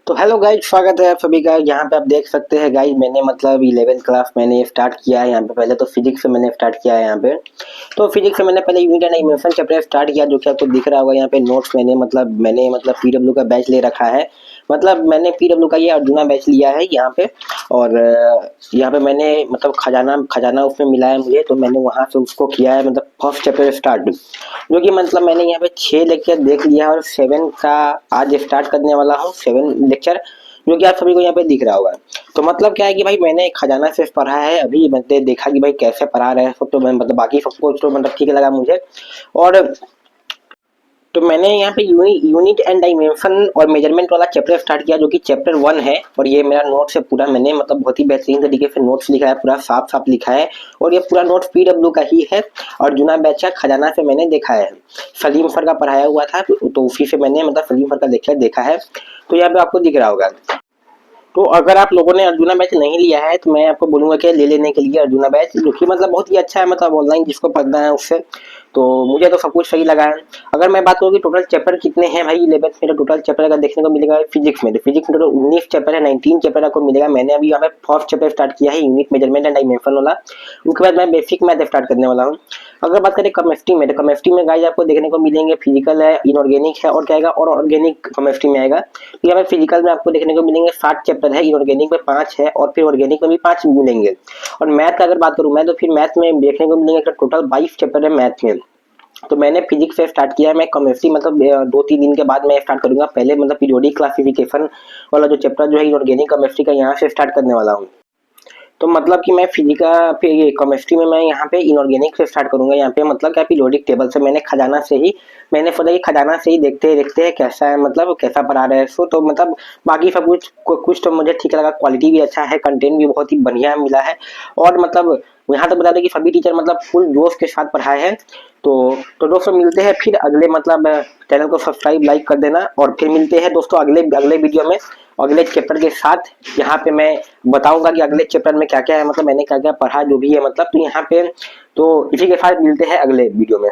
तो hello guys, स्वागत है आप सभी का। यहाँ पे आप देख सकते हैं गाइज, मैंने मतलब 11th क्लास मैंने स्टार्ट किया है। यहाँ पे पहले तो फिजिक्स से मैंने स्टार्ट किया है। यहाँ पे तो फिजिक्स से मैंने पहले unit and animation chapter start किया, जो कि आपको दिख रहा होगा। यहाँ पे नोट्स मैंने पीडब्ल्यू का बैच ले रखा है। मतलब मैंने पीडब्ल्यू का ये अर्जुना बैच लिया है यहाँ पे। और यहाँ पे मैंने मतलब खजाना खजाना उसमें मिला है मुझे, तो मैंने वहाँ से उसको किया है, मतलब फर्स्ट चैप्टर स्टार्ट, जो कि मतलब मैंने यहाँ पे 6 लेक्चर देख लिया है और 7 का आज स्टार्ट करने वाला हूँ। 7 लेक्चर जो कि आप सभी को यहाँ पे दिख रहा होगा। तो मतलब क्या है कि भाई मैंने खजाना से पढ़ा है। अभी मैंने देखा कि भाई कैसे पढ़ा रहे हैं सब, तो मैं मतलब बाकी सबको तो मतलब ठीक लगा मुझे। और तो मैंने यहाँ पे यूनिट एंड डायमेंशन और मेजरमेंट वाला चैप्टर स्टार्ट किया, जो कि चैप्टर 1 है। और ये मेरा नोट्स है पूरा, मैंने मतलब बहुत ही बेहतरीन तरीके से नोट्स लिखा है, पूरा साफ साफ लिखा है। और ये पूरा नोट्स पीडब्ल्यू का ही है। और जुना बैच का खजाना से मैंने देखा है, सलीम सर का पढ़ाया हुआ था, तो उसी से मैंने मतलब सलीम सर का लेक्चर देखा है। तो यहाँ पे आपको दिख रहा होगा। तो अगर आप लोगों ने अर्जुना बैच नहीं लिया है, तो मैं आपको बोलूंगा कि ले लेने के लिए अर्जुना बैच, जो कि मतलब बहुत ही अच्छा है। मतलब ऑनलाइन जिसको पढ़ना है उससे, तो मुझे तो सब कुछ सही लगा है। अगर मैं बात करूँ कि टोटल चैप्टर कितने हैं भाई, 11th में टोटल चैप्टर का देखने को मिलेगा फिजिक्स में। तो फिजिक्स में टोटल 19 चैप्टर है, 19 चैप्टर आपको मिलेगा। मैंने अभी यहाँ पे फर्स्ट चैप्टर स्टार्ट किया है, यूनिट मेजरमेंट एंड डायमेंशन वाला। उसके बाद मैं बेसिक मैथ स्टार्ट करने वाला हूँ। अगर बात करें केमिस्ट्री में, तो केमिस्ट्री में गाइस आपको देखने को मिलेंगे फिजिकल है, इनऑर्गेनिक है, और क्या आएगा, और ऑर्गेनिक केमिस्ट्री में आएगा। तो यहाँ पे फिजिकल में आपको देखने को मिलेंगे 7 चैप्टर है, इनऑर्गेनिक में 5 है, और फिर ऑर्गेनिक में भी 5 मिलेंगे। और मैथ का अगर बात करूँ मैं, तो फिर मैथ में देखने को मिलेंगे टोटल 22 चैप्टर है मैथ में। तो मैंने फिजिक्स से स्टार्ट किया है। मैं केमिस्ट्री मतलब 2-3 दिन के बाद मैं स्टार्ट करूंगा। पहले मतलब पीरियोडिक क्लासिफिकेशन वाला जो चैप्टर जो है इनऑर्गेनिक केमिस्ट्री का, यहाँ से स्टार्ट करने वाला हूँ। तो मतलब कि मैं फिजिका फिर ये केमिस्ट्री में मैं यहाँ पे इनऑर्गेनिक से स्टार्ट करूंगा। यहाँ पे मतलब क्या पीरियोडिक टेबल से मैंने खजाना से ही, मैंने सोचा कि खजाना से ही देखते देखते हैं कैसा है, मतलब कैसा पढ़ा रहे हैं सो। तो मतलब बाकी सब कुछ तो मुझे ठीक लगा। क्वालिटी भी अच्छा है, कंटेंट भी बहुत ही बढ़िया मिला है। और मतलब यहाँ तक बता दें कि सभी टीचर मतलब फुल जोश के साथ पढ़ाए हैं। तो दोस्तों मिलते हैं फिर अगले मतलब चैनल को सब्सक्राइब लाइक कर देना। और फिर मिलते हैं दोस्तों अगले अगले वीडियो में अगले चैप्टर के साथ। यहाँ पे मैं बताऊंगा कि अगले चैप्टर में क्या क्या है, मतलब मैंने क्या क्या पढ़ा जो भी है मतलब। तो यहाँ पे तो इसी के साथ मिलते हैं अगले वीडियो में।